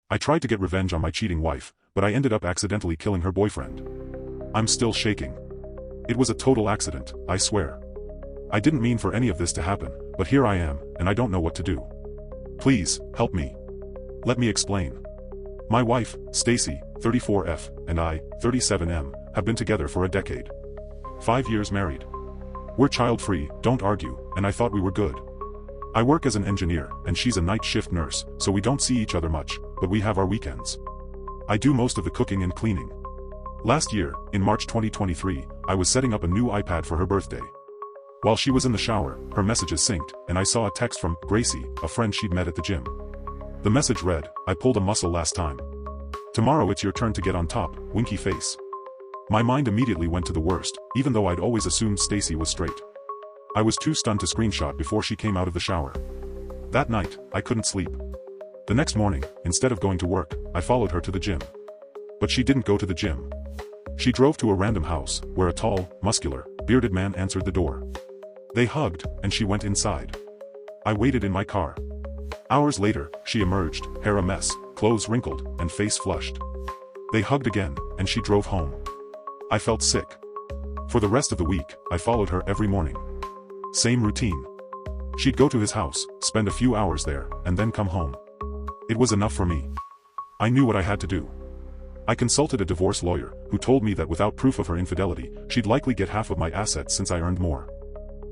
I tried to get revenge on my cheating wife, but I ended up accidentally killing her boyfriend. I'm still shaking. It was a total accident, I swear. I didn't mean for any of this to happen, but here I am, and I don't know what to do. Please, help me. Let me explain. My wife, Stacy, 34F, and I, 37M, have been together for a decade. 5 years married. We're child-free, don't argue, and I thought we were good. I work as an engineer, and she's a night shift nurse, so we don't see each other much, but we have our weekends. I do most of the cooking and cleaning. Last year, in March 2023, I was setting up a new iPad for her birthday. While she was in the shower, her messages synced, and I saw a text from Gracie, a friend she'd met at the gym. The message read, "I pulled a muscle last time. Tomorrow it's your turn to get on top, winky face." My mind immediately went to the worst, even though I'd always assumed Stacy was straight. I was too stunned to screenshot before she came out of the shower. That night, I couldn't sleep. The next morning, instead of going to work, I followed her to the gym. But she didn't go to the gym. She drove to a random house, where a tall, muscular, bearded man answered the door. They hugged, and she went inside. I waited in my car. Hours later, she emerged, hair a mess, clothes wrinkled, and face flushed. They hugged again, and she drove home. I felt sick. For the rest of the week, I followed her every morning. Same routine. She'd go to his house, spend a few hours there, and then come home. It was enough for me. I knew what I had to do. I consulted a divorce lawyer, who told me that without proof of her infidelity, she'd likely get half of my assets since I earned more.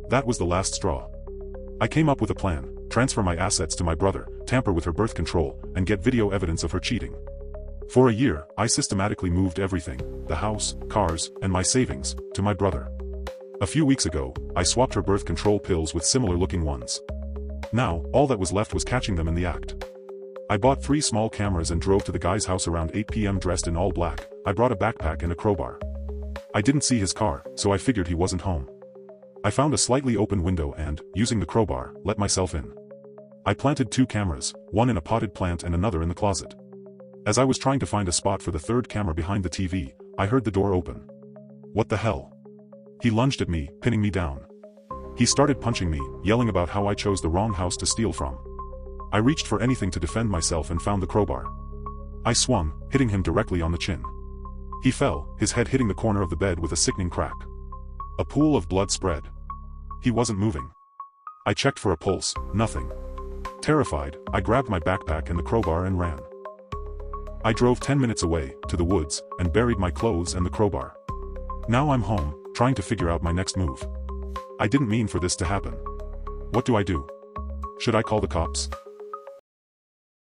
That was the last straw. I came up with a plan: transfer my assets to my brother, tamper with her birth control, and get video evidence of her cheating. For a year, I systematically moved everything, the house, cars, and my savings, to my brother. A few weeks ago, I swapped her birth control pills with similar-looking ones. Now, all that was left was catching them in the act. I bought 3 small cameras and drove to the guy's house around 8 p.m. dressed in all black. I brought a backpack and a crowbar. I didn't see his car, so I figured he wasn't home. I found a slightly open window and, using the crowbar, let myself in. I planted 2 cameras, one in a potted plant and another in the closet. As I was trying to find a spot for the 3rd camera behind the TV, I heard the door open. What the hell? He lunged at me, pinning me down. He started punching me, yelling about how I chose the wrong house to steal from. I reached for anything to defend myself and found the crowbar. I swung, hitting him directly on the chin. He fell, his head hitting the corner of the bed with a sickening crack. A pool of blood spread. He wasn't moving. I checked for a pulse, nothing. Terrified, I grabbed my backpack and the crowbar and ran. I drove 10 minutes away, to the woods, and buried my clothes and the crowbar. Now I'm home, trying to figure out my next move. I didn't mean for this to happen. What do I do? Should I call the cops?